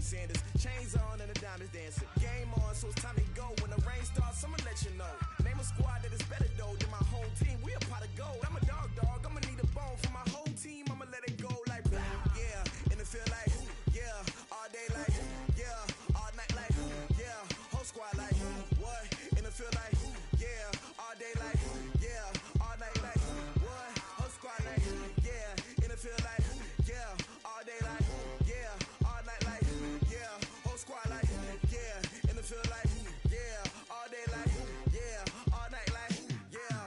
Sanders. Chains on and the diamonds dancing. Game on, so it's time to go. When the rain starts, I'ma let you know. Name a squad that is better though than my whole team. We a pot of gold. I'm a dog. I'ma need a bone for my whole team. I'ma let it go like yeah. And it feel like yeah. All day like yeah. All night like yeah. Whole squad like what? And it feel like yeah. All day like yeah. All night like what? Whole squad like yeah. And it feel like yeah. All day like yeah. All night like yeah. Whole squad like yeah. And it feel like yeah. All day like yeah. All night like yeah.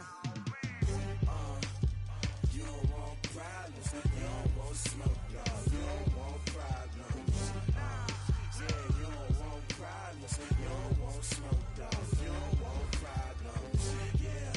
You don't want problems. You don't want smoke, no. You don't want problems. Yeah, you don't want problems. You don't want smoke, dog. You don't want problems. Yeah,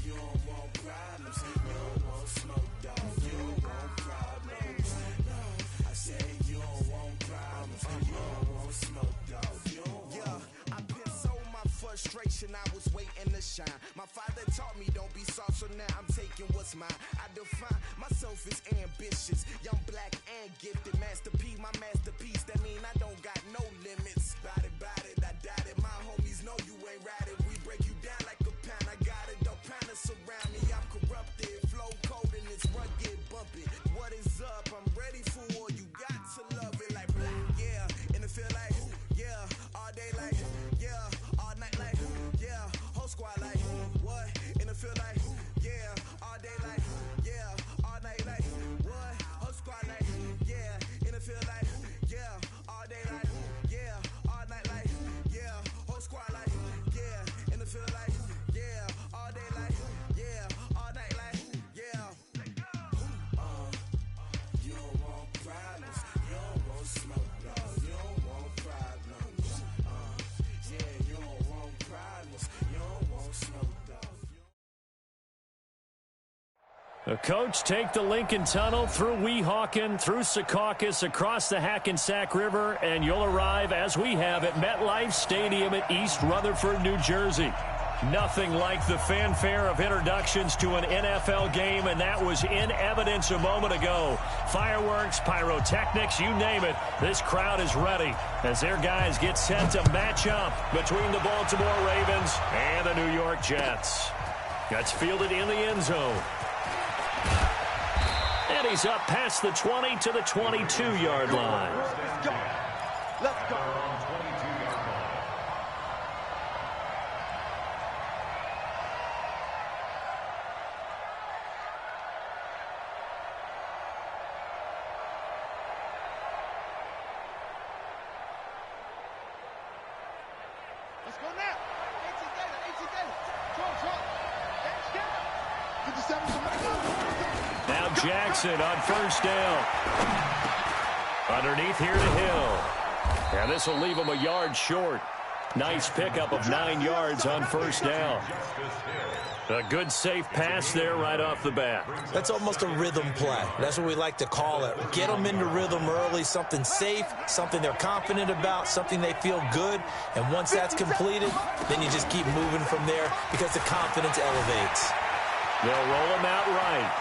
you don't want problems. You don't want smoke, dog. You don't want problems. No, I said you don't want problems. You don't want smoke, dog. You don't want. Yeah, I pissed so my frustration. I was waiting to shine. My father taught me don't be soft, so now I'm taking what's mine. I define myself as ambitious, young, black, and gifted. Master P, my masterpiece. That mean I don't got no limits. Bout it, I doubt it. My homies know you ain't ratted. We break you down like a pound. I got it, don't pound to surround me. I'm corrupted, flow cold and it's rugged, bumpy. What is up? I'm ready for war. You got to love it like yeah. And it feel like yeah. All day like yeah. All night like yeah. Whole squad like what? And it feel like yeah. All day like yeah. All night like what? Whole squad like yeah. And it feel like yeah. All day like yeah. All night like yeah. Whole squad like yeah. And it feel like yeah. All day like yeah. All night like yeah. You don't want problems. You don't want smoke, no. You don't want problems. Yeah, you don't want problems. You don't want smoke, dog. The coach take the Lincoln Tunnel through Weehawken, through Secaucus, across the Hackensack River, and you'll arrive, as we have, at MetLife Stadium at East Rutherford, New Jersey. Nothing like the fanfare of introductions to an NFL game, and that was in evidence a moment ago. Fireworks, pyrotechnics, you name it. This crowd is ready as their guys get set to match up between the Baltimore Ravens and the New York Jets. That's fielded in the end zone. And he's up past the 20 to the 22-yard line. Let's go. Let's go. Let's go now. 18 Gator. Now Jackson on first down. Underneath here to Hill. And this will leave him a yard short. Nice pickup of 9 yards on first down. A good safe pass there right off the bat. That's almost a rhythm play. That's what we like to call it. Get them into rhythm early, something safe, something they're confident about, something they feel good. And once that's completed, then you just keep moving from there because the confidence elevates. They'll roll him out right.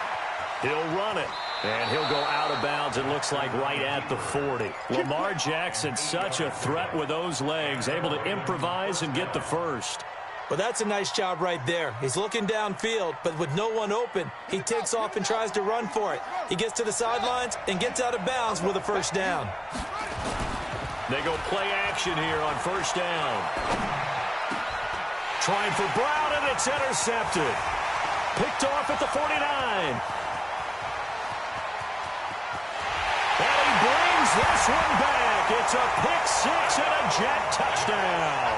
He'll run it. And he'll go out of bounds, it looks like, right at the 40. Lamar Jackson, such a threat with those legs, able to improvise and get the first. Well, that's a nice job right there. He's looking downfield, but with no one open, he takes off and tries to run for it. He gets to the sidelines and gets out of bounds with a first down. They go play action here on first down. Trying for Brown, and it's intercepted. Picked off at the 49. And he brings this one back. It's a pick six and a Jet touchdown.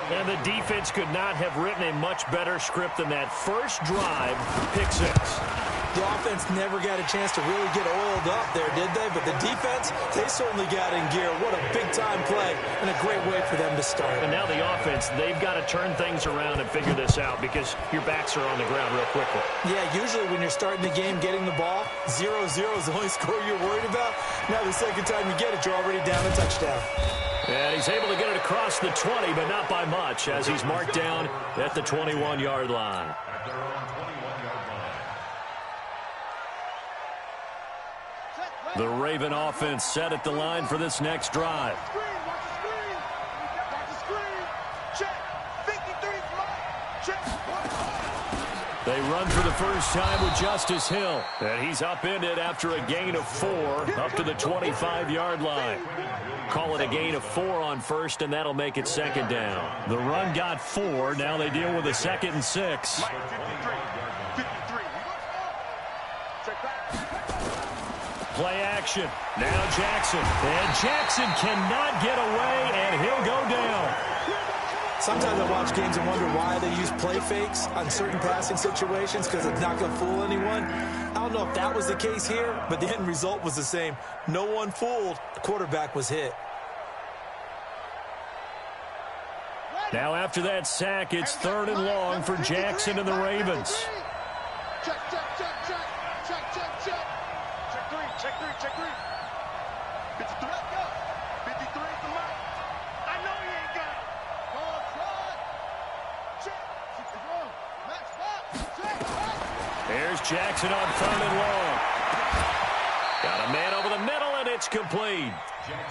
And the defense could not have written a much better script than that first drive, pick six. The offense never got a chance to really get oiled up there, did they? But the defense, they certainly got in gear. What a big-time play and a great way for them to start. And now the offense, they've got to turn things around and figure this out because your backs are on the ground real quickly. Yeah, usually when you're starting the game, getting the ball, 0-0 is the only score you're worried about. Now the second time you get it, you're already down a touchdown. And he's able to get it across the 20, but not by much, as he's marked down at the 21-yard line. Set. The Raven offense set at the line for this next drive. They run for the first time with Justice Hill. And he's upended after a gain of 4 up to the 25-yard line. Call it a gain of 4 on first, and that'll make it second down. The run got 4. Now they deal with a 2nd and 6. Play action. Now Jackson. And Jackson cannot get away, and he'll go down. Sometimes I watch games and wonder why they use play fakes on certain passing situations, because it's not going to fool anyone. I don't know if that was the case here, but the end result was the same. No one fooled. The quarterback was hit. Now after that sack, it's 3rd and long for Jackson and the Ravens. Check, check, check, check. Check, check, check. Check 3, check 3, check 3. 53. Let's go. 53 for Mike. I know he ain't got it. Ball slide. Check. 61. Max box. Check. There's Jackson on 3rd and long. Got a man over the middle, and it's complete.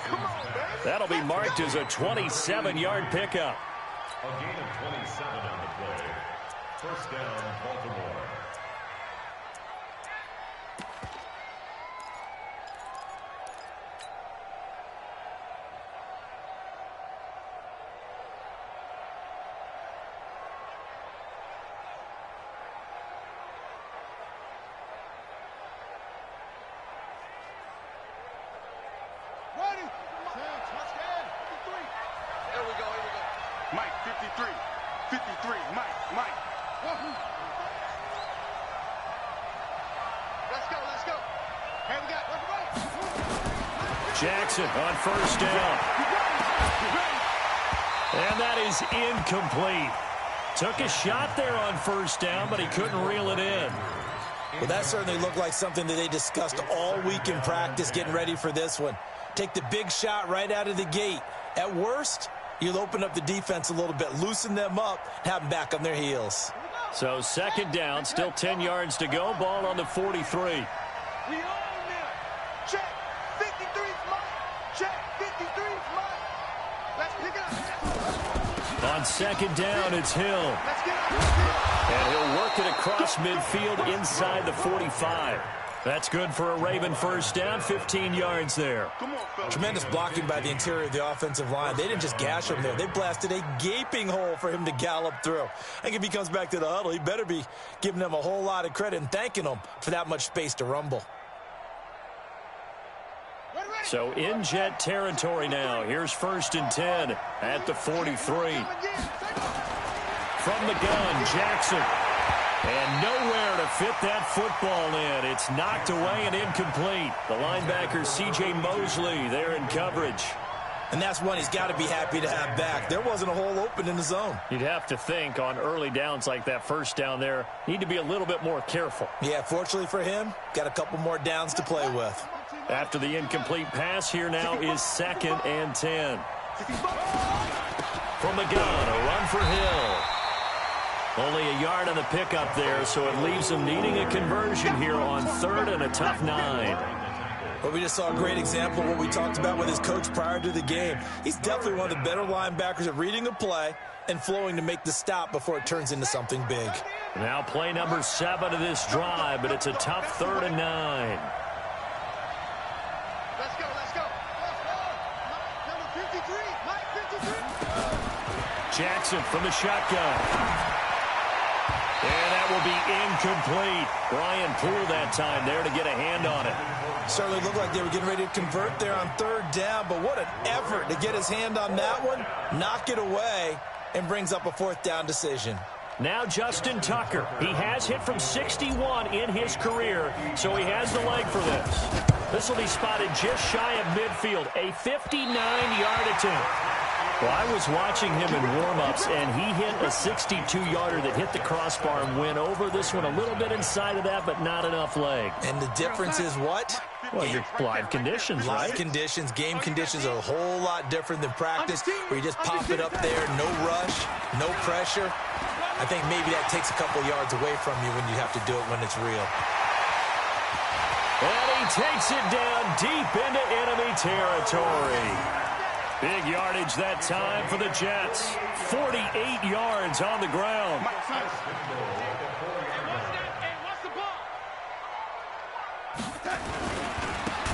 Come on, baby. That'll be marked as a 27-yard pickup. A gain of 27 on the play. First down, Baltimore. Ready. Touchdown. 53. Here we go. Here we go. Mike, 53. 53. Mike. Let's go. Let's go. Hey, we got. Jackson on first down. And that is incomplete. Took a shot there on first down, but he couldn't reel it in. Well, that certainly looked like something that they discussed all week in practice, getting ready for this one. Take the big shot right out of the gate. At worst, you'll open up the defense a little bit, loosen them up, and have them back on their heels. So 2nd down, still 10 yards to go. Ball on the 43. We on now. Check. 53 Mike. Check. 53 Mike. Let's pick it up. On 2nd down, it's Hill. Let's get it. And he'll work it across midfield inside the 45. That's good for a Raven first down, 15 yards there. Come on, fellas. Tremendous blocking by the interior of the offensive line. They didn't just gash him there. They blasted a gaping hole for him to gallop through. I think if he comes back to the huddle, he better be giving them a whole lot of credit and thanking them for that much space to rumble. So in jet territory now. Here's 1st and 10 at the 43. From the gun, Jackson. And nowhere to fit that football in. It's knocked away and incomplete. The linebacker, C.J. Mosley, there in coverage. And that's one he's got to be happy to have back. There wasn't a hole open in the zone. You'd have to think on early downs like that first down there, need to be a little bit more careful. Yeah, fortunately for him, got a couple more downs to play with. After the incomplete pass, here now is 2nd and 10. From the gun, a run for Hill. Only a yard on the pickup there, so it leaves them needing a conversion here on 3rd and a tough 9. But we just saw a great example of what we talked about with his coach prior to the game. He's definitely one of the better linebackers at reading a play and flowing to make the stop before it turns into something big. Now play number 7 of this drive, but it's a tough 3rd and 9. Let's go. Let's go. Number 53. Mike 53. Jackson from the shotgun. And that will be incomplete. Brian Poole that time there to get a hand on it. Certainly looked like they were getting ready to convert there on 3rd down, but what an effort to get his hand on that one, knock it away, and brings up a 4th down decision. Now Justin Tucker. He has hit from 61 in his career, so he has the leg for this. This will be spotted just shy of midfield, a 59-yard attempt. Well, I was watching him in warm-ups, and he hit a 62-yarder that hit the crossbar and went over. This one a little bit inside of that, but not enough leg. And the difference is what? Well, your live conditions, right? Live conditions, game conditions are a whole lot different than practice, where you just pop it up there, no rush, no pressure. I think maybe that takes a couple yards away from you when you have to do it when it's real. And he takes it down deep into enemy territory. Big yardage that time for the Jets. 48 yards on the ground.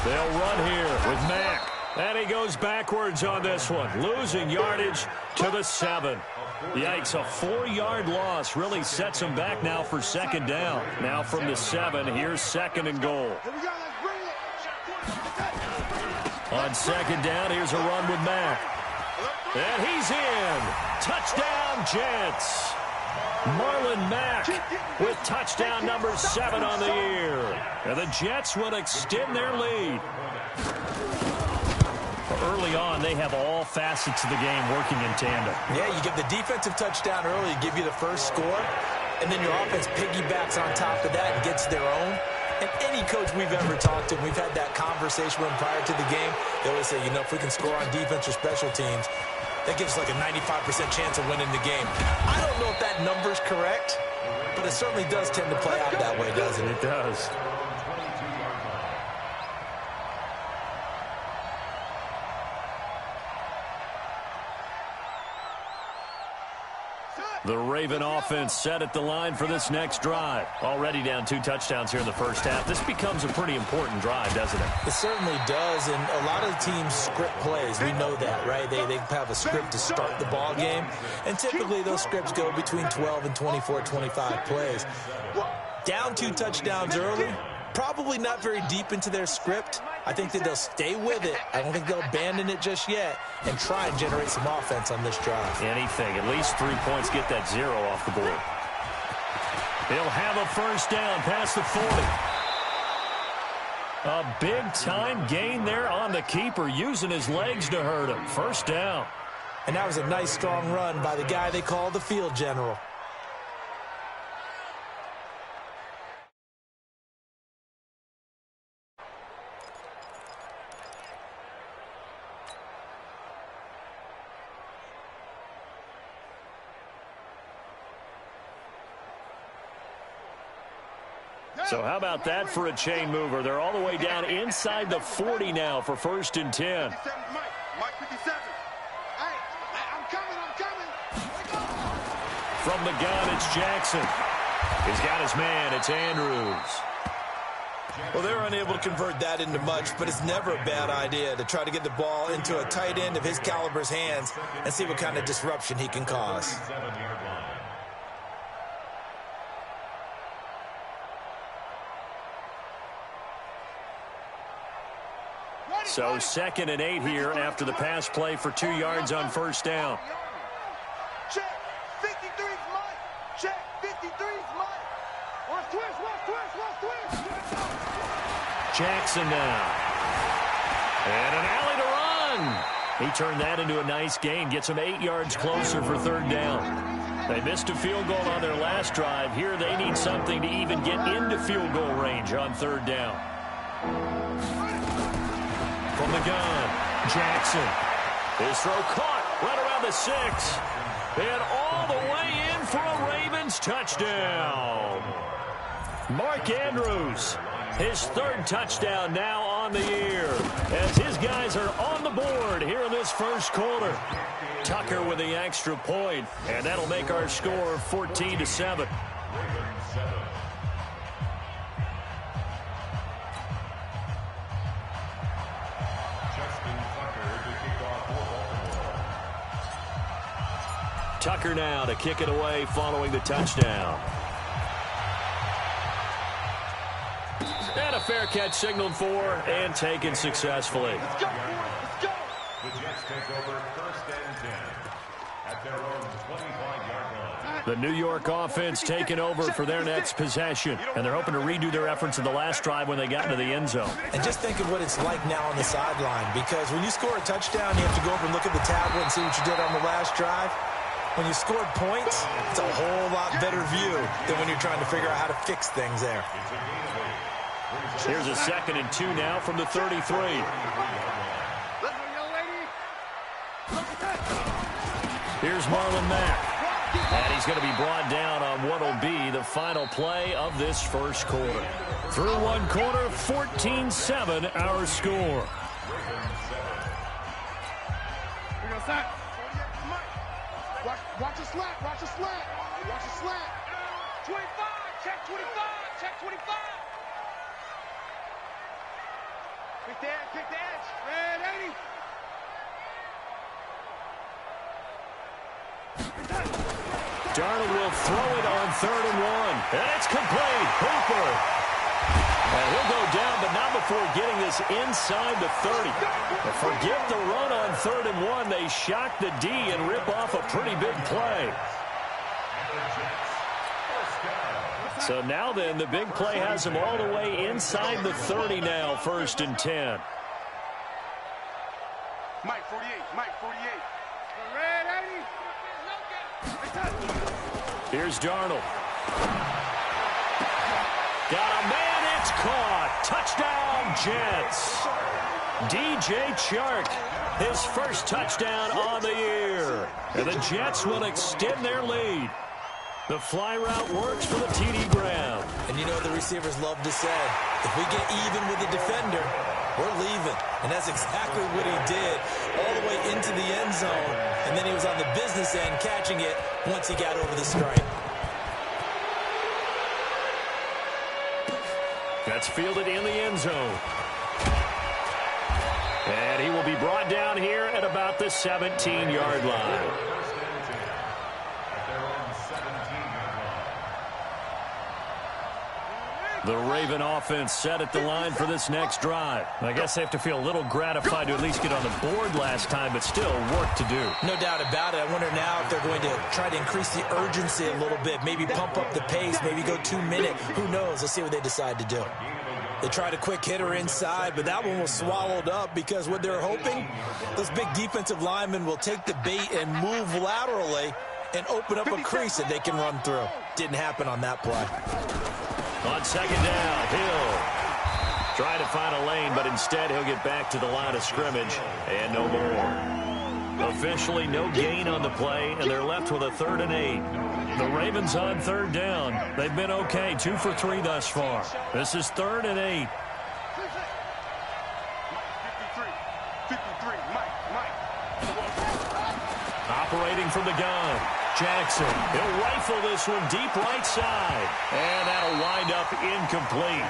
They'll run here with Mack. And he goes backwards on this one, losing yardage to the 7. Yikes, a 4-yard loss really sets him back now for second down. Now from the 7, here's second and goal. On second down, here's a run with Mack. And he's in. Touchdown, Jets. Marlon Mack with touchdown number 7 on the year. And the Jets will extend their lead. Early on, they have all facets of the game working in tandem. Yeah, you give the defensive touchdown early, give you the first score, and then your offense piggybacks on top of that and gets their own. And any coach we've ever talked to, we've had that conversation with them prior to the game, they always say, if we can score on defense or special teams, that gives like a 95% chance of winning the game. I don't know if that number's correct, but it certainly does tend to play out that way, doesn't it? It does. The Raven offense set at the line for this next drive. Already down 2 touchdowns here in the first half. This becomes a pretty important drive, doesn't it? It certainly does, and a lot of teams script plays. We know that, right? They have a script to start the ball game, and typically those scripts go between 12 and 24, 25 plays. Down 2 touchdowns early, probably not very deep into their script. I think that they'll stay with it. I don't think they'll abandon it just yet and try and generate some offense on this drive. Anything. At least 3 points, get that 0 off the board. They'll have a first down past the 40. A big-time gain there on the keeper, using his legs to hurt him. First down. And that was a nice, strong run by the guy they call the field general. So how about that for a chain mover? They're all the way down inside the 40 now for first and 10. Mike 57. Hey, I'm coming. From the gun, it's Jackson. He's got his man. It's Andrews. Well, they're unable to convert that into much, but it's never a bad idea to try to get the ball into a tight end of his caliber's hands and see what kind of disruption he can cause. So 2nd and 8 here after the pass play for 2 yards on first down. Check. 53's Mike. Check. 53's Mike. Watch twist. Jackson now. And an alley to run. He turned that into a nice gain. Gets him 8 yards closer for third down. They missed a field goal on their last drive. Here they need something to even get into field goal range on third down. From the gun, Jackson. His throw caught right around the 6. And all the way in for a Ravens touchdown. Mark Andrews, his 3rd touchdown now on the year, as his guys are on the board here in this first quarter. Tucker with the extra point, and that'll make our score 14-7. Tucker now to kick it away following the touchdown. And a fair catch signaled for and taken successfully. Let's go. The Jets take over first and 10 at their own 25-yard line. The New York offense taking over for their next possession. And they're hoping to redo their efforts in the last drive when they got into the end zone. And just think of what it's like now on the sideline, because when you score a touchdown, you have to go over and look at the tablet and see what you did on the last drive. When you scored points, it's a whole lot better view than when you're trying to figure out how to fix things there. Here's a 2nd and 2 now from the 33. Here's Marlon Mack. And he's going to be brought down on what will be the final play of this first quarter. Through one quarter, 14-7 our score. Watch a slant, watch a slant, watch a slant. 25, check 25, check 25. Pick the edge, red 80. Darnold will throw it on 3rd and 1. And it's complete. Hooper. And he'll go down, but not before getting this inside the 30. And forget the run on 3rd and 1. They shock the D and rip off a pretty big play. So now then, the big play has them all the way inside the 30 now, 1st and 10. Mike 48, Mike 48. Red 80. Here's Darnold. Got a man, it's caught. Touchdown, Jets. DJ Chark, his first touchdown on the year. And the Jets will extend their lead. The fly route works for the TD Graham. And you know the receivers love to say, if we get even with the defender, we're leaving. And that's exactly what he did all the way into the end zone. And then he was on the business end catching it once he got over the stripe. That's fielded in the end zone. And he will be brought down here at about the 17-yard line. The Raven offense set at the line for this next drive. I guess they have to feel a little gratified to at least get on the board last time, but still work to do. No doubt about it. I wonder now if they're going to try to increase the urgency a little bit, maybe pump up the pace, maybe go 2-minute. Who knows? Let's see what they decide to do. They tried a quick hitter inside, but that one was swallowed up because what they're hoping, those big defensive linemen will take the bait and move laterally and open up a crease that they can run through. Didn't happen on that play. On 2nd down, Hill trying to find a lane, but instead he'll get back to the line of scrimmage and no more. Officially no gain on the play, and they're left with a 3rd and 8. The Ravens on 3rd down. They've been okay, 2 for 3 thus far. This is 3rd and 8. 53, Mike. Operating from the gun. Jackson, he'll rifle this one deep right side. And that'll wind up incomplete.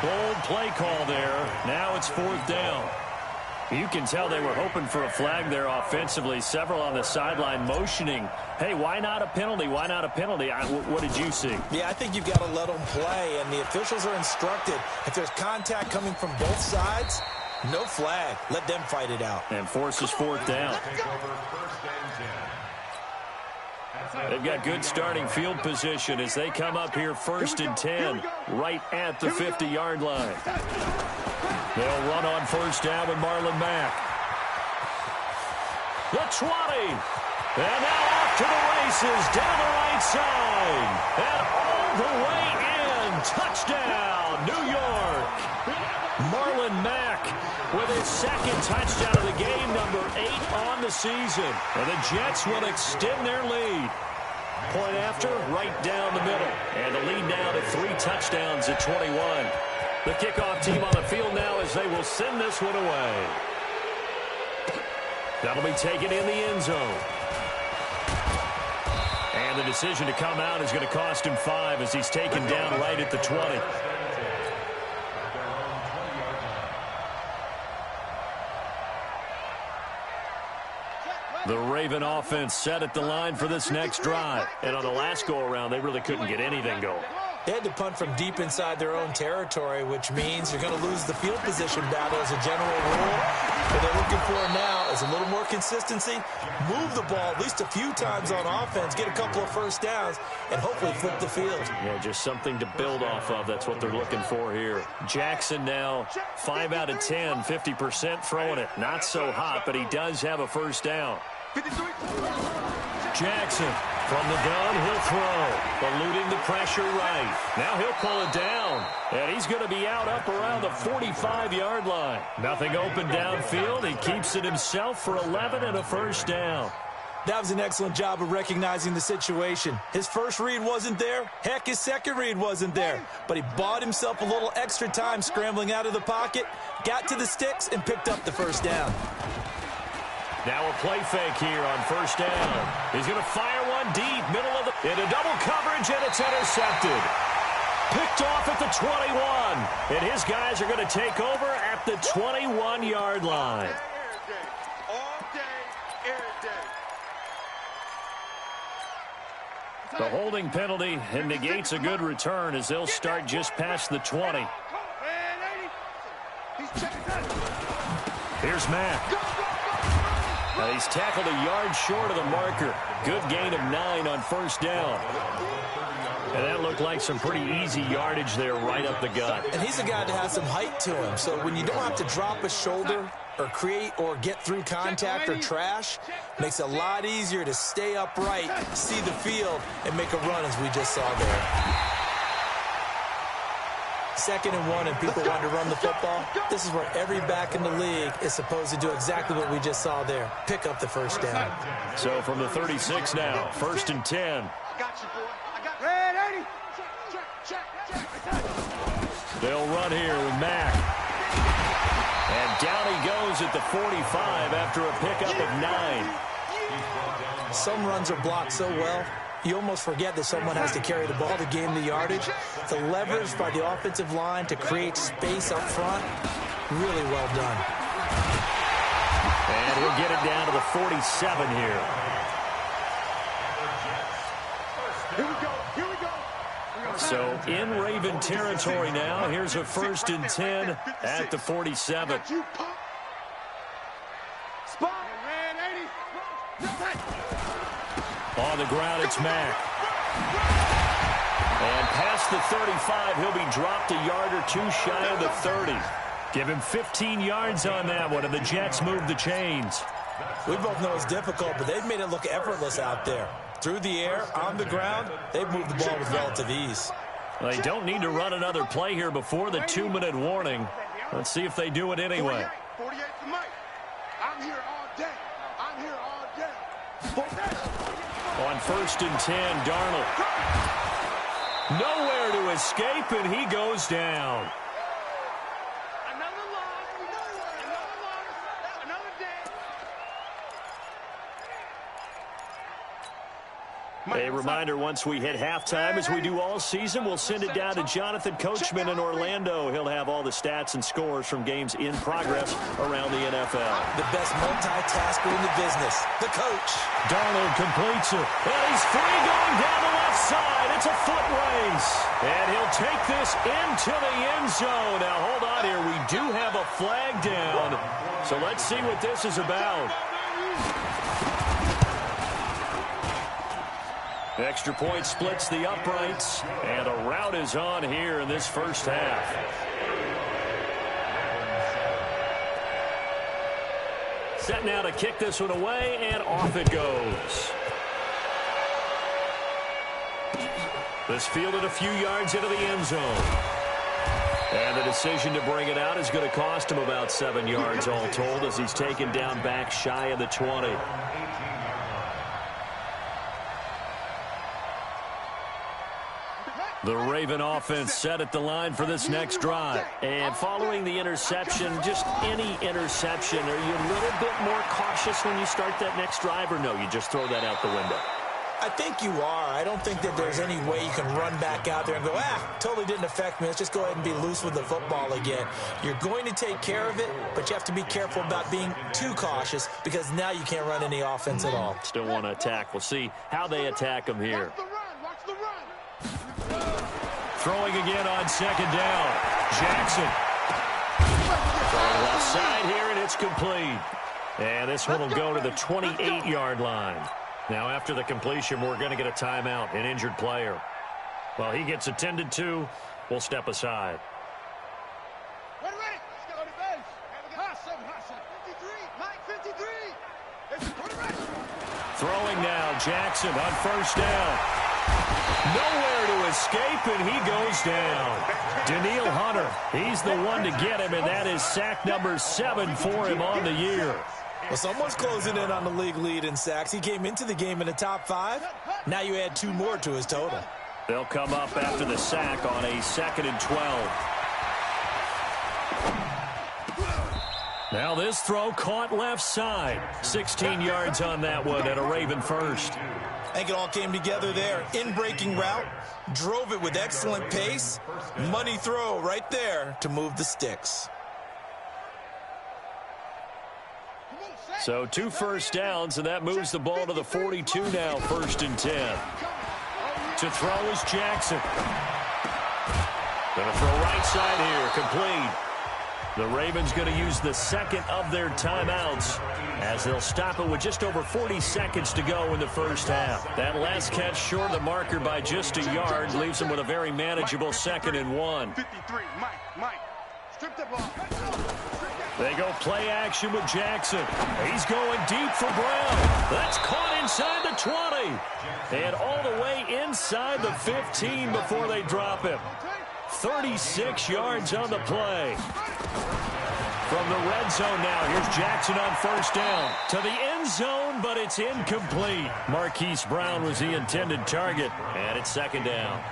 Bold play call there. Now it's 4th down. You can tell they were hoping for a flag there offensively. Several on the sideline motioning, hey, why not a penalty? Why not a penalty? What did you see? Yeah, I think you've got to let them play, and the officials are instructed. If there's contact coming from both sides, no flag. Let them fight it out. And forces 4th down. They've got good starting field position as they come up here 1st and 10, right at the 50-yard line. They'll run on 1st down with Marlon Mack. The 20. And now off to the races, down the right side. And all the way in. Touchdown, New York. Marlon Mack with his 2nd touchdown of the game, number 8 on the season. And the Jets will extend their lead. Point after, right down the middle. And the lead now to 3 touchdowns at 21. The kickoff team on the field now as they will send this one away. That'll be taken in the end zone. And the decision to come out is going to cost him 5 as he's taken down right at the 20. The Raven offense set at the line for this next drive. And on the last go-around, they really couldn't get anything going. They had to punt from deep inside their own territory, which means you're going to lose the field position battle as a general rule. What they're looking for now is a little more consistency, move the ball at least a few times on offense, get a couple of 1st downs, and hopefully flip the field. Yeah, just something to build off of. That's what they're looking for here. Jackson now 5 out of 10, 50% throwing it. Not so hot, but he does have a 1st down. Jackson from the gun, he'll throw, eluding the pressure right. Now he'll pull it down, and he's going to be out up around the 45-yard line. Nothing open downfield. He keeps it himself for 11 and a 1st down. That was an excellent job of recognizing the situation. His first read wasn't there. Heck, his second read wasn't there. But he bought himself a little extra time scrambling out of the pocket, got to the sticks, and picked up the first down. Now a play fake here on first down. He's going to fire one deep, middle of the... into double coverage, and it's intercepted. Picked off at the 21. And his guys are going to take over at the 21-yard line. All day, every day. The holding penalty and negates a good return as they'll start just past the 20. Here's Mack. Now he's tackled a yard short of the marker. Good gain of 9 on first down. And that looked like some pretty easy yardage there right up the gut. And he's a guy that has some height to him. So when you don't have to drop a shoulder or create or get through contact or trash, makes it a lot easier to stay upright, see the field, and make a run as we just saw there. 2nd and 1 and people want to run the football. This is where every back in the league is supposed to do exactly what we just saw there. Pick up the first down. So from the 36 now, 1st and 10. I got you, boy. I got you. Red 80. Check. They'll run here with Mack. And down he goes at the 45 after a pickup of 9. Some runs are blocked so well, you almost forget that someone has to carry the ball to gain the yardage. The leverage by the offensive line to create space up front, really well done. And we'll get it down to the 47 here. Here we go. Here we go. So in Raven territory now. Here's a 1st and 10 at the 47. Spot. Red 80. On the ground, it's Mack. And past the 35, he'll be dropped a yard or two shy of the 30. Give him 15 yards on that one, and the Jets move the chains. We both know it's difficult, but they've made it look effortless out there. Through the air, on the ground, they've moved the ball with relative ease. They don't need to run another play here before the 2-minute warning. Let's see if they do it anyway. 48 to Mike. I'm here all day. I'm here all day. On 1st and 10, Darnold. Nowhere to escape, and he goes down. Another loss. Another day. A reminder, once we hit halftime, as we do all season, we'll send it down to Jonathan Coachman in Orlando. He'll have all the stats and scores from games in progress around the NFL. The best multitasker in the business, the coach. Darnold completes it, and he's free going down the left side. It's a foot race, and he'll take this into the end zone. Now, hold on here. We do have a flag down, so let's see what this is about. Extra point splits the uprights, and a rout is on here in this first half. Set now to kick this one away, and off it goes. This fielded a few yards into the end zone. And the decision to bring it out is going to cost him about 7 yards all told as he's taken down back shy of the 20. The Raven offense set at the line for this next drive. And following the interception, just any interception, are you a little bit more cautious when you start that next drive, or no, you just throw that out the window? I think you are. I don't think that there's any way you can run back out there and go, totally didn't affect me. Let's just go ahead and be loose with the football again. You're going to take care of it, but you have to be careful about being too cautious because now you can't run any offense at all. Still want to attack. We'll see how they attack him here. Throwing again on 2nd down. Jackson. Throwing left side here, and it's complete. And this one will go to the 28-yard line. Now, after the completion, we're going to get a timeout, an injured player. While he gets attended to, we'll step aside. Ready. Let's go to bench. Hustle. 53. Mike, 53. Throwing now, Jackson on 1st down. Nowhere to escape, and he goes down. Daniil Hunter, he's the one to get him, and that is sack number 7 for him on the year. Well, someone's closing in on the league lead in sacks. He came into the game in the top 5. Now you add 2 more to his total. They'll come up after the sack on a 2nd and 12. Now this throw caught left side. 16 yards on that one and a Raven first. I think it all came together there. In-breaking route, drove it with excellent pace. Money throw right there to move the sticks. So 2 first downs, and that moves the ball to the 42 now, 1st and 10. To throw is Jackson. Going to throw right side here, complete. The Ravens going to use the 2nd of their timeouts as they'll stop it with just over 40 seconds to go in the first half. That last catch short of the marker by just a yard leaves them with a very manageable 2nd and 1. 53, Mike, strip the ball. They go play action with Jackson. He's going deep for Brown. That's caught inside the 20. And all the way inside the 15 before they drop him. 36 yards on the play. From the red zone now, here's Jackson on 1st down. To the end zone, but it's incomplete. Marquise Brown was the intended target, and it's 2nd down.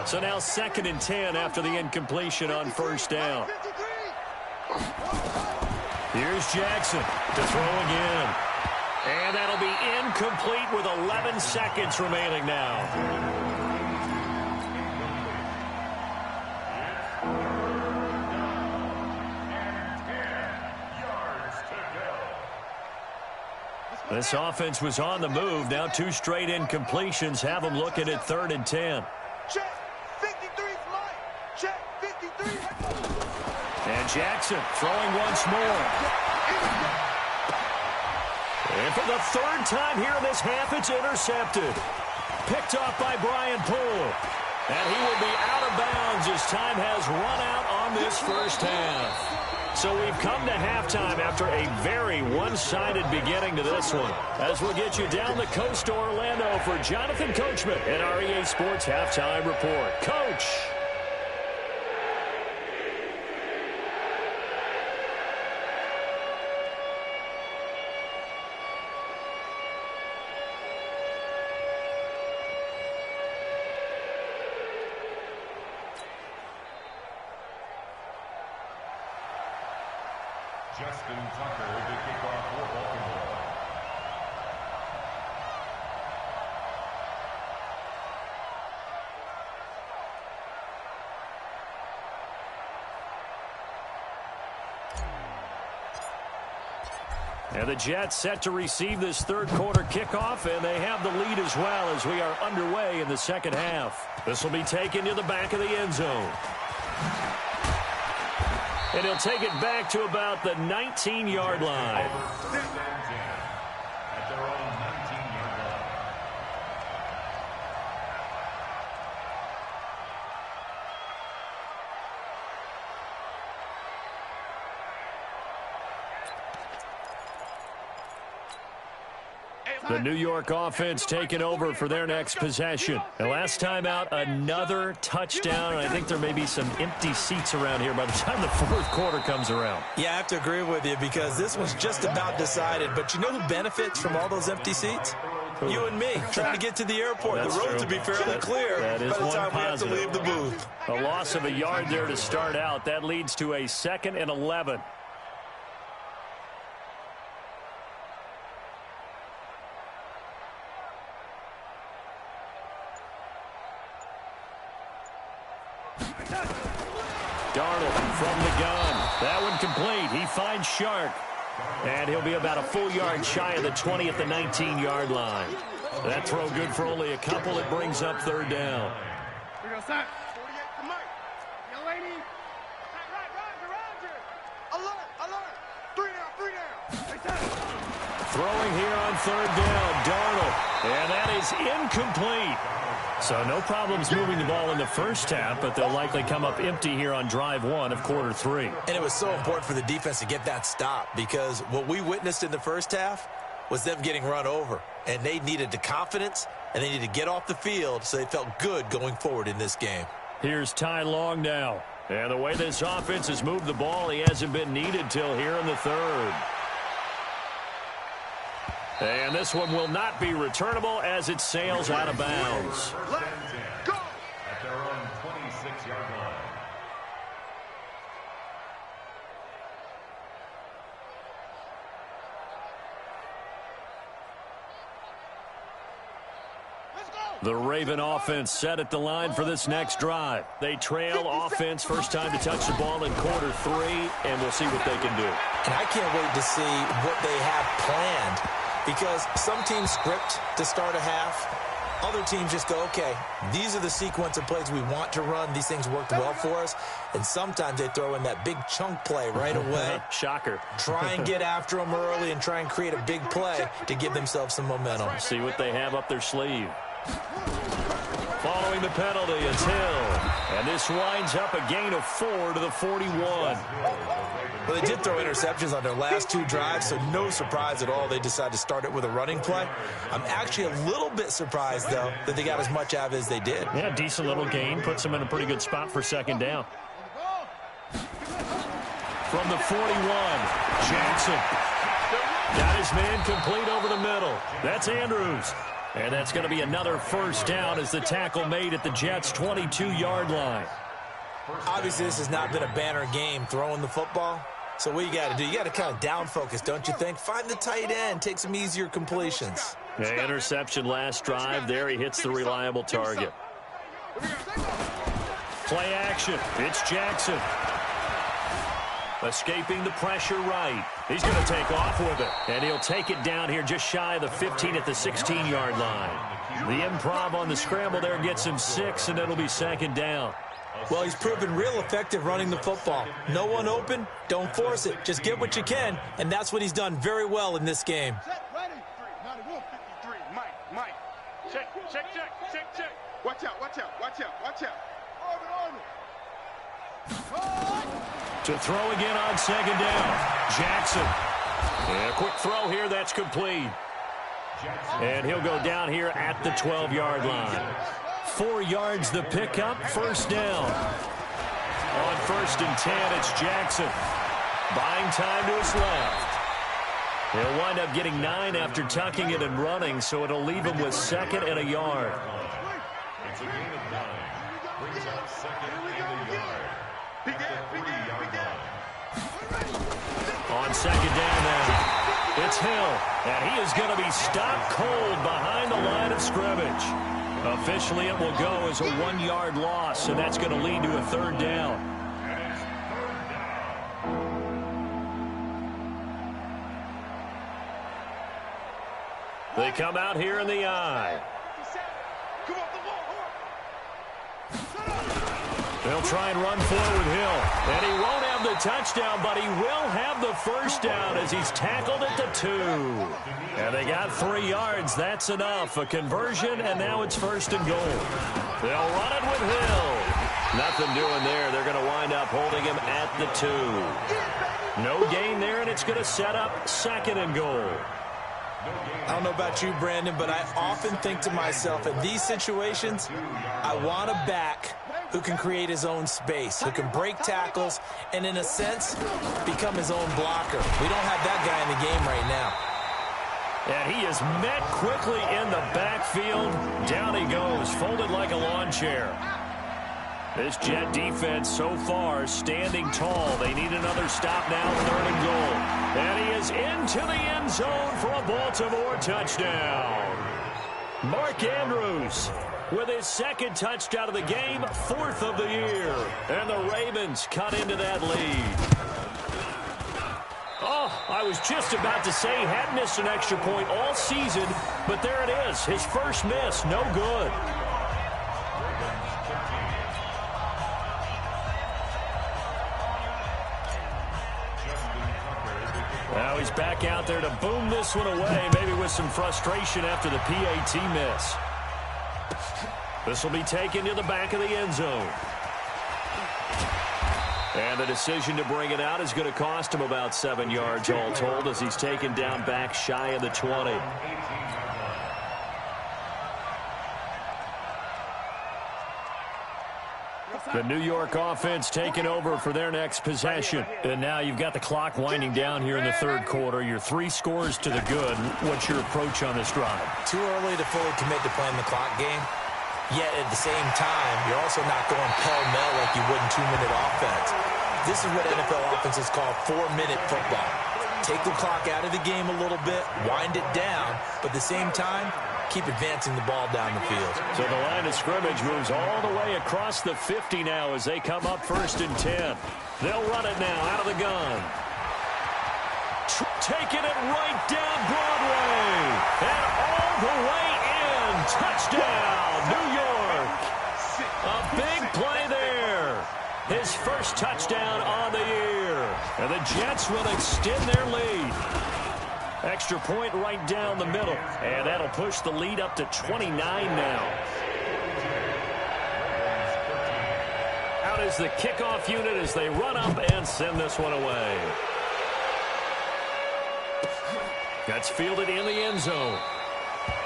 So now 2nd and 10 after the incompletion on 1st down. Here's Jackson to throw again. And that'll be incomplete with 11 seconds remaining now. This offense was on the move. Now 2 straight incompletions have them looking at 3rd and 10. Check, 53's Mike. Check, 53. And Jackson throwing once more. And for the 3rd time here in this half, it's intercepted. Picked off by Brian Poole. And he will be out of bounds as time has run out on this first half. So we've come to halftime after a very one-sided beginning to this one. As we'll get you down the coast to Orlando for Jonathan Coachman and our EA Sports Halftime Report. Coach. Justin Tucker to kick off for Baltimore. And the Jets set to receive this 3rd quarter kickoff, and they have the lead as well as we are underway in the 2nd half. This will be taken to the back of the end zone. And he'll take it back to about the 19-yard line. At their own 19-yard line. The New York offense taking over for their next possession. And last time out, another touchdown. And I think there may be some empty seats around here by the time the 4th quarter comes around. Yeah, I have to agree with you because this one's just about decided. But you know who benefits from all those empty seats? You and me, trying to get to the airport. That's the road true. to be fairly clear That is by the one time positive. we have to leave the booth. A loss of a yard there to start out. That leads to a 2nd and 11. Darnold from the gun. That one complete. He finds Shark. And he'll be about a full yard shy of the 20 at the 19-yard line. That throw good for only a couple. It brings up 3rd down. Here we go, son. 48 to Mike. Young lady. Right, Roger. Alert. 3 down. Throwing here on 3rd down. Darnold. And that is incomplete. So no problems moving the ball in the first half, but they'll likely come up empty here on drive 1 of quarter 3. And it was so important for the defense to get that stop because what we witnessed in the first half was them getting run over. And they needed the confidence, and they needed to get off the field so they felt good going forward in this game. Here's Ty Long now. And the way this offense has moved the ball, he hasn't been needed till here in the third. And this one will not be returnable as it sails out of bounds. Let's go! At their own 26-yard line. The Raven offense set at the line for this next drive. They trail offense first time to touch the ball in quarter 3, and we'll see what they can do. And I can't wait to see what they have planned, because some teams script to start a half. Other teams just go, okay, these are the sequence of plays we want to run. These things worked well for us. And sometimes they throw in that big chunk play right away. Shocker. Try and get after them early and try and create a big play to give themselves some momentum. See what they have up their sleeve. Following the penalty, it's Hill. And this winds up a gain of 4 to the 41. Well, they did throw interceptions on their last 2 drives, so no surprise at all they decided to start it with a running play. I'm actually a little bit surprised, though, that they got as much out of it as they did. Yeah, decent little gain. Puts them in a pretty good spot for second down. From the 41, Jackson. Got his man complete over the middle. That's Andrews. And that's going to be another first down as the tackle made at the Jets' 22-yard line. Obviously, this has not been a banner game throwing the football. So what you got to do, you got to kind of down focus, don't you think? Find the tight end, take some easier completions. Yeah, interception last drive. There he hits the reliable target. Play action. It's Jackson. Escaping the pressure right. He's going to take off with it. And he'll take it down here just shy of the 15 at the 16-yard line. The improv on the scramble there gets him 6, and it'll be second down. Well, he's proven real effective running the football. No one open, don't force it. Just get what you can, and that's what he's done very well in this game. Mike. Check. Watch out. To throw again on second down. Jackson. And a quick throw here. That's complete. And he'll go down here at the 12-yard line. 4 yards the pickup. First down. On 1st and 10, it's Jackson. Buying time to his left. He'll wind up getting 9 after tucking it and running, so it'll leave him with 2nd and a yard. It's a gain of 9. Brings up 2nd and a yard. At the 3-yard line. On second down now, it's Hill, and he is going to be stopped cold behind the line of scrimmage. Officially, it will go as a 1-yard loss, and that's going to lead to a 3rd down. And it's 3rd down. They come out here in the eye. They'll try and run forward with Hill. And he won't have the touchdown, but he will have the first down as he's tackled at the 2. And they got 3 yards. That's enough. A conversion, and now it's 1st and goal. They'll run it with Hill. Nothing doing there. They're going to wind up holding him at the 2. No gain there, and it's going to set up 2nd and goal. I don't know about you, Brandon, but I often think to myself, in these situations, I want a back who can create his own space, who can break tackles, and in a sense, become his own blocker. We don't have that guy in the game right now. And he is met quickly in the backfield. Down he goes, folded like a lawn chair. This Jet defense so far standing tall. They need another stop now, 3rd and goal. And he is into the end zone for a Baltimore touchdown. Mark Andrews with his 2nd touchdown of the game, 4th of the year. And the Ravens cut into that lead. Oh, I was just about to say he hadn't missed an extra point all season, but there it is, his first miss, no good. Now he's back out there to boom this one away, maybe with some frustration after the PAT miss. This will be taken to the back of the end zone. And the decision to bring it out is going to cost him about 7 yards all told as he's taken down back shy of the 20. The New York offense taking over for their next possession. And now you've got the clock winding down here in the third quarter. You're 3 scores to the good. What's your approach on this drive? Too early to fully commit to playing the clock game. Yet at the same time, you're also not going pell-mell like you would in 2-minute offense. This is what NFL offenses call 4-minute football. Take the clock out of the game a little bit, wind it down, but at the same time, keep advancing the ball down the field. So the line of scrimmage moves all the way across the 50 now as they come up 1st and 10. They'll run it now out of the gun. Taking it right down Broadway. And all the way in. Touchdown, New York. A big play there. His first touchdown on the year. And the Jets will extend their lead. Extra point right down the middle. And that'll push the lead up to 29 now. Out is the kickoff unit as they run up and send this one away. That's fielded in the end zone.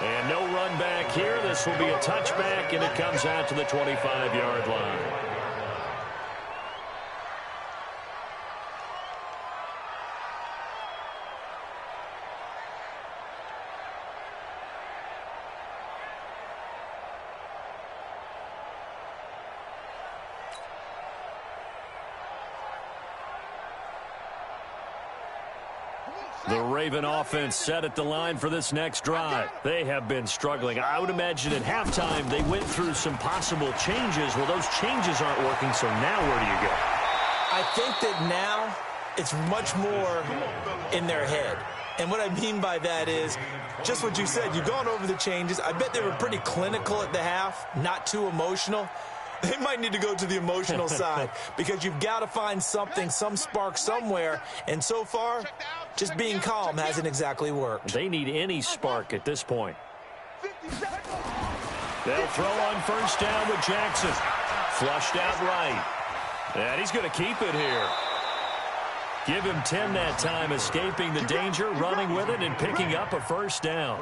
And no run back here. This will be a touchback, and it comes out to the 25-yard line. The Raven offense set at the line for this next drive. They have been struggling. I would imagine at halftime they went through some possible changes. Well, those changes aren't working, so now where do you go? I think that now it's much more in their head. And what I mean by that is just what you said. You've gone over the changes. I bet they were pretty clinical at the half, not too emotional. They might need to go to the emotional side because you've got to find something, some spark somewhere. And so far, just being calm hasn't exactly worked. They need any spark at this point. They'll throw on 1st down with Jackson. Flushed out right. And he's going to keep it here. Give him 10 that time, escaping the danger, running with it, and picking up a 1st down.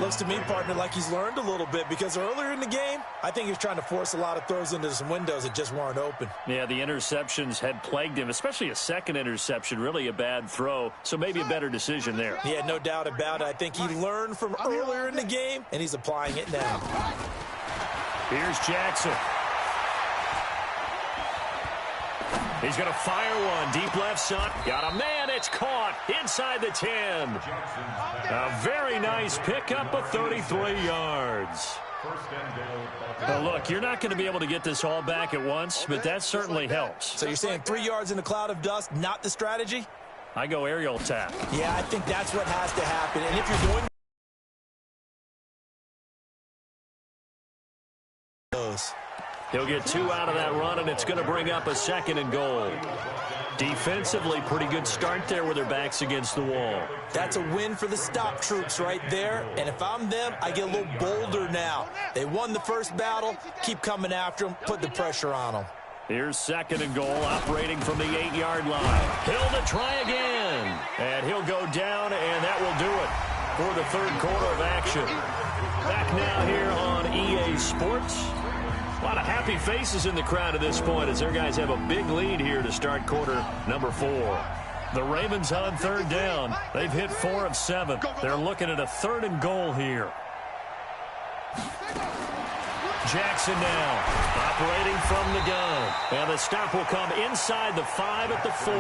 Looks to me, partner, like he's learned a little bit because earlier in the game, I think he was trying to force a lot of throws into some windows that just weren't open. Yeah, the interceptions had plagued him, especially a second interception, really a bad throw, so maybe a better decision there. Yeah, no doubt about it. I think he learned from earlier in the game, and he's applying it now. Here's Jackson. He's going to fire one. Deep left side. Got a man. It's caught inside the 10. A very nice pickup of 33 yards. Now, look, you're not going to be able to get this all back at once, but that certainly helps. So you're saying 3 yards in a cloud of dust, not the strategy? I go aerial attack. Yeah, I think that's what has to happen. And if you're doing those, he'll get 2 out of that run, and it's going to bring up a 2nd and goal. Defensively, pretty good start there with their backs against the wall. That's a win for the stop troops right there. And if I'm them, I get a little bolder now. They won the first battle. Keep coming after them. Put the pressure on them. Here's 2nd and goal, operating from the 8-yard line. Hill to try again. And he'll go down, and that will do it for the third quarter of action. Back now here on EA Sports. A lot of happy faces in the crowd at this point as their guys have a big lead here to start quarter number 4. The Ravens on 3rd down. They've hit 4 of 7. They're looking at a 3rd and goal here. Jackson now operating from the gun. And the stop will come inside the 5 at the 4.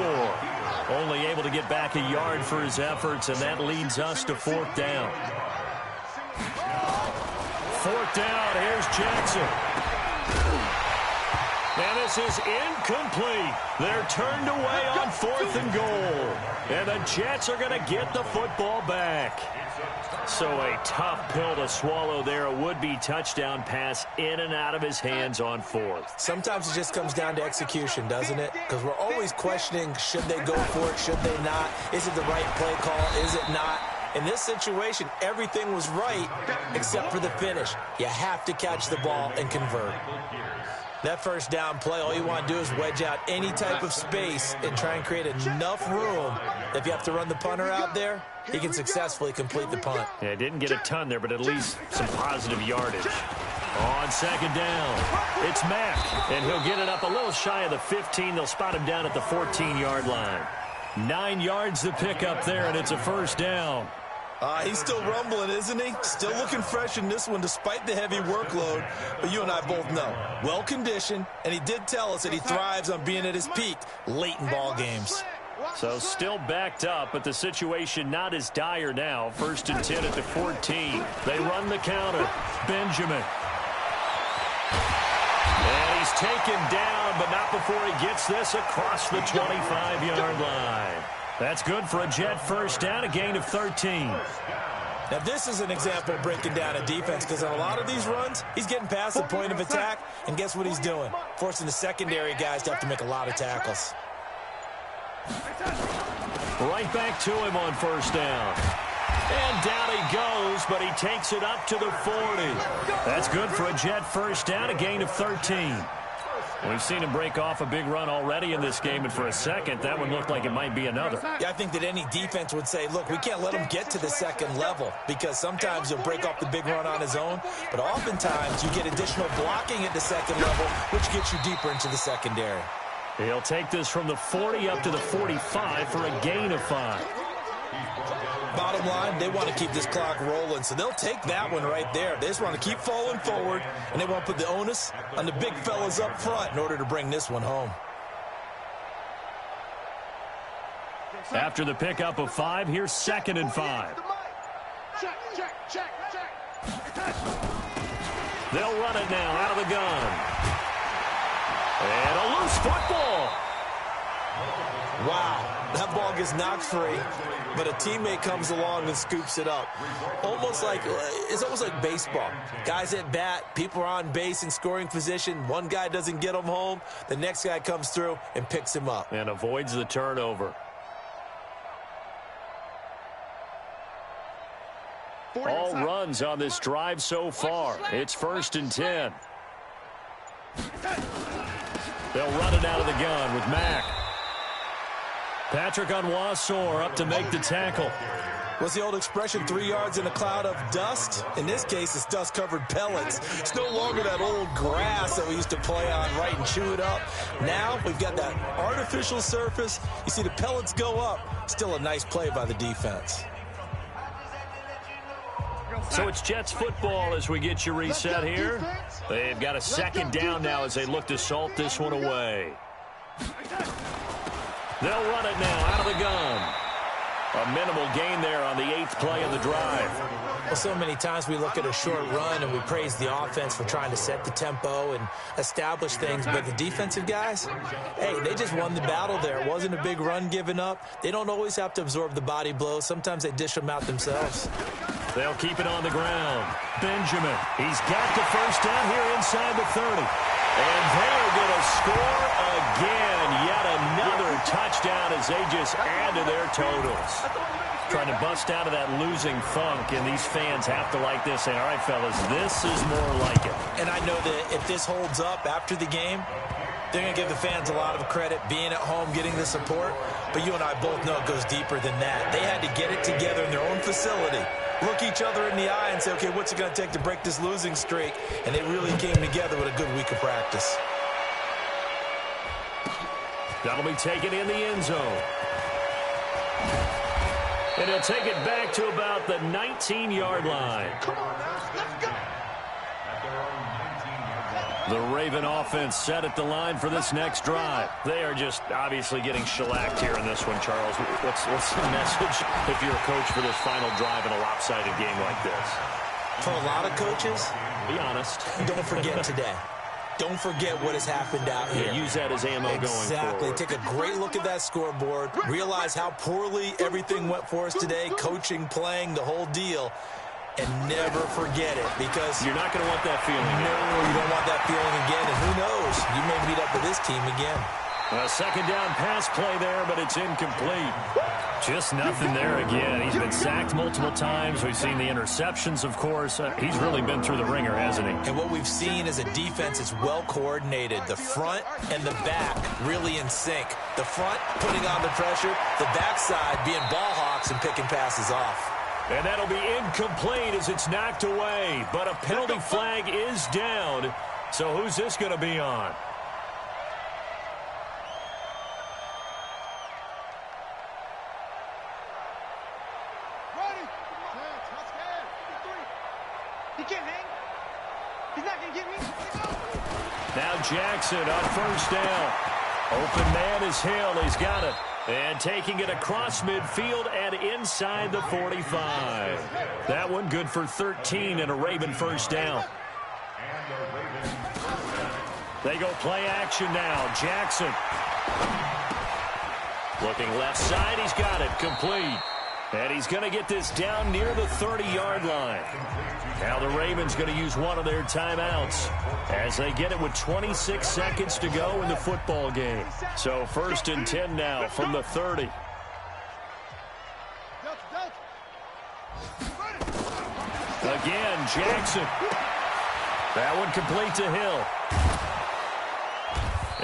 Only able to get back a yard for his efforts, and that leads us to 4th down. 4th down, here's Jackson. And this is incomplete. They're turned away on 4th and goal. And the Jets are going to get the football back. So a tough pill to swallow there. A would-be touchdown pass in and out of his hands on 4th. Sometimes it just comes down to execution, doesn't it? Because we're always questioning, should they go for it, should they not? Is it the right play call, is it not? In this situation, everything was right except for the finish. You have to catch the ball and convert. That first down play, all you want to do is wedge out any type of space and try and create enough room. If you have to run the punter out there, he can successfully complete the punt. Yeah, didn't get a ton there, but at least some positive yardage. On second down, it's Mack, and he'll get it up a little shy of the 15. They'll spot him down at the 14-yard line. 9 yards to pick up there, and it's a first down. He's still rumbling, isn't he? Still looking fresh in this one despite the heavy workload. But you and I both know, well-conditioned, and he did tell us that he thrives on being at his peak late in ball games. So still backed up, but the situation not as dire now. 1st and 10 at the 14. They run the counter. Benjamin. And he's taken down, but not before he gets this across the 25-yard line. That's good for a Jet first down, a gain of 13. Now, this is an example of breaking down a defense, because on a lot of these runs, he's getting past the point of attack, and guess what he's doing? Forcing the secondary guys to have to make a lot of tackles. Right back to him on first down. And down he goes, but he takes it up to the 40. That's good for a Jet first down, a gain of 13. We've seen him break off a big run already in this game, and for a second, that one looked like it might be another. Yeah, I think that any defense would say, look, we can't let him get to the second level, because sometimes he'll break off the big run on his own, but oftentimes you get additional blocking at the second level, which gets you deeper into the secondary. He'll take this from the 40 up to the 45 for a gain of 5. Bottom line, they want to keep this clock rolling, so they'll take that one right there. They just want to keep falling forward, and they want to put the onus on the big fellas up front in order to bring this one home. After the pickup of 5, here's 2nd and 5. They'll run it now out of the gun. And a loose football. Wow, that ball gets knocked free, but a teammate comes along and scoops it up. It's almost like baseball. Guys at bat, people are on base in scoring position. One guy doesn't get him home. The next guy comes through and picks him up. And avoids the turnover. All runs on this drive so far. It's 1st and 10. They'll run it out of the gun with Mack. Patrick Onwuasor up to make the tackle. What's the old expression, 3 yards in a cloud of dust? In this case, it's dust-covered pellets. It's no longer that old grass that we used to play on, right, and chew it up. Now we've got that artificial surface. You see the pellets go up. Still a nice play by the defense. So it's Jets football as we get you reset here. They've got a 2nd down now as they look to salt this one away. They'll run it now out of the gun. A minimal gain there on the 8th play of the drive. Well, so many times we look at a short run and we praise the offense for trying to set the tempo and establish things, but the defensive guys, hey, they just won the battle there. It wasn't a big run given up. They don't always have to absorb the body blows. Sometimes they dish them out themselves. They'll keep it on the ground. Benjamin, he's got the first down here inside the 30. And they're going to score again. Yet another touchdown as they just add to their totals. Trying to bust out of that losing funk, and these fans have to like this. Saying, all right, fellas, this is more like it. And I know that if this holds up after the game, they're going to give the fans a lot of credit, being at home, getting the support. But you and I both know it goes deeper than that. They had to get it together in their own facility, look each other in the eye and say, okay, what's it going to take to break this losing streak? And they really came together with a good week of practice. That'll be taken in the end zone. And he'll take it back to about the 19-yard line. Come on now, let's go. The Raven offense set at the line for this next drive. They are just obviously getting shellacked here in this one, Charles. What's the message if you're a coach for this final drive in a lopsided game like this? For a lot of coaches, Be honest. don't forget today. Don't forget what has happened out here. Use that as ammo going forward. Exactly. Take a great look at that scoreboard. Realize how poorly everything went for us today. Coaching, playing, the whole deal. And never forget it, because You're not going to want that feeling. no, you don't want that feeling again. And who knows? You may meet up with this team again. A 2nd down pass play there, but it's incomplete. Just nothing there again. He's been sacked multiple times. We've seen the interceptions, of course. He's really been through the ringer, hasn't he? And what we've seen is a defense that's well coordinated. The front and the back really in sync. The front putting on the pressure, the backside being ball hawks and picking passes off. And that'll be incomplete as it's knocked away. But a penalty flag is down. So who's this going to be on? He can't hang. He's not going to get me. Now Jackson on first down. Open man is Hill. He's got it. And taking it across midfield and inside the 45. That one good for 13 and a Raven first down. They go play action now. Jackson. Looking left side. He's got it. Complete. And he's going to get this down near the 30-yard line. Now the Ravens going to use one of their timeouts as they get it with 26 seconds to go in the football game. So 1st and 10 now from the 30. Again, Jackson. That one complete to Hill.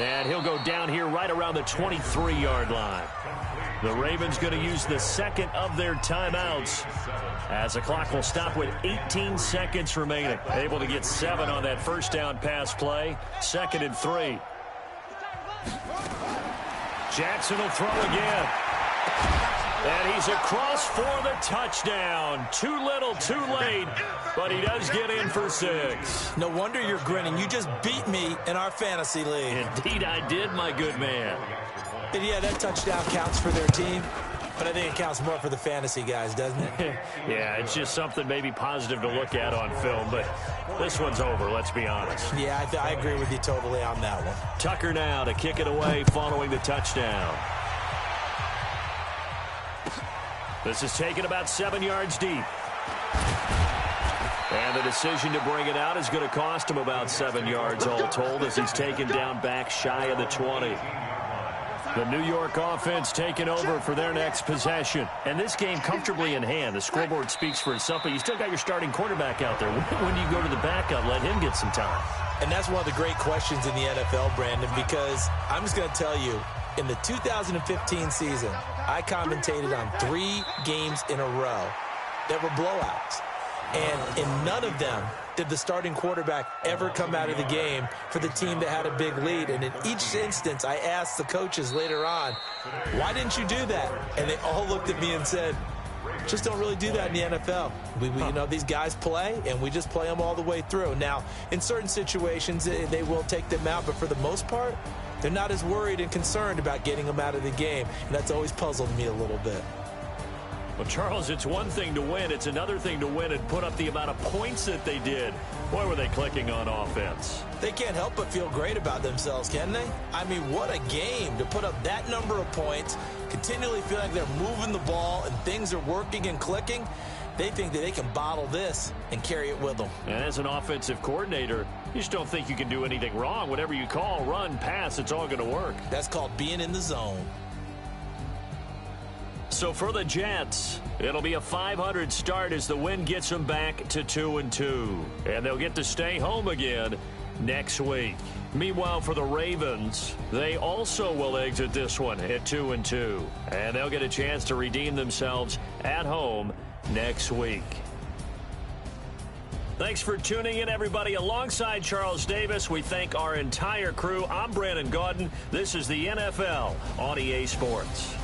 And he'll go down here right around the 23-yard line. The Ravens going to use the second of their timeouts as the clock will stop with 18 seconds remaining. Able to get 7 on that first down pass play. 2nd and 3. Jackson will throw again. And he's across for the touchdown. Too little, too late, but he does get in for 6. No wonder you're grinning. You just beat me in our fantasy league. Indeed I did, my good man. And yeah, that touchdown counts for their team, but I think it counts more for the fantasy guys, doesn't it? Yeah, it's just something maybe positive to look at on film, but this one's over, let's be honest. Yeah, I agree with you totally on that one. Tucker now to kick it away following the touchdown. This is taken about 7 yards deep. And the decision to bring it out is going to cost him about 7 yards all told as he's taken down back shy of the 20. The New York offense taking over for their next possession. And this game comfortably in hand. The scoreboard speaks for itself, but you still got your starting quarterback out there. When do you go to the backup, let him get some time? And that's one of the great questions in the NFL, Brandon, because I'm just going to tell you, in the 2015 season, I commentated on 3 games in a row that were blowouts. And in none of them did the starting quarterback ever come out of the game for the team that had a big lead. And in each instance, I asked the coaches later on, why didn't you do that? And they all looked at me and said, just don't really do that in the NFL. You know, these guys play, and we just play them all the way through. Now, in certain situations, they will take them out, but for the most part, they're not as worried and concerned about getting them out of the game. And that's always puzzled me a little bit. Well, Charles, it's one thing to win. It's another thing to win and put up the amount of points that they did. Boy, were they clicking on offense. They can't help but feel great about themselves, can they? I mean, what a game to put up that number of points, continually feel like they're moving the ball and things are working and clicking. They think that they can bottle this and carry it with them. And as an offensive coordinator, you just don't think you can do anything wrong. Whatever you call, run, pass, it's all going to work. That's called being in the zone. So for the Jets, it'll be a 500 start as the win gets them back to 2-2. And they'll get to stay home again next week. Meanwhile, for the Ravens, they also will exit this one at 2-2. And they'll get a chance to redeem themselves at home next week. Thanks for tuning in, everybody. Alongside Charles Davis, we thank our entire crew. I'm Brandon Gaudin. This is the NFL on EA Sports.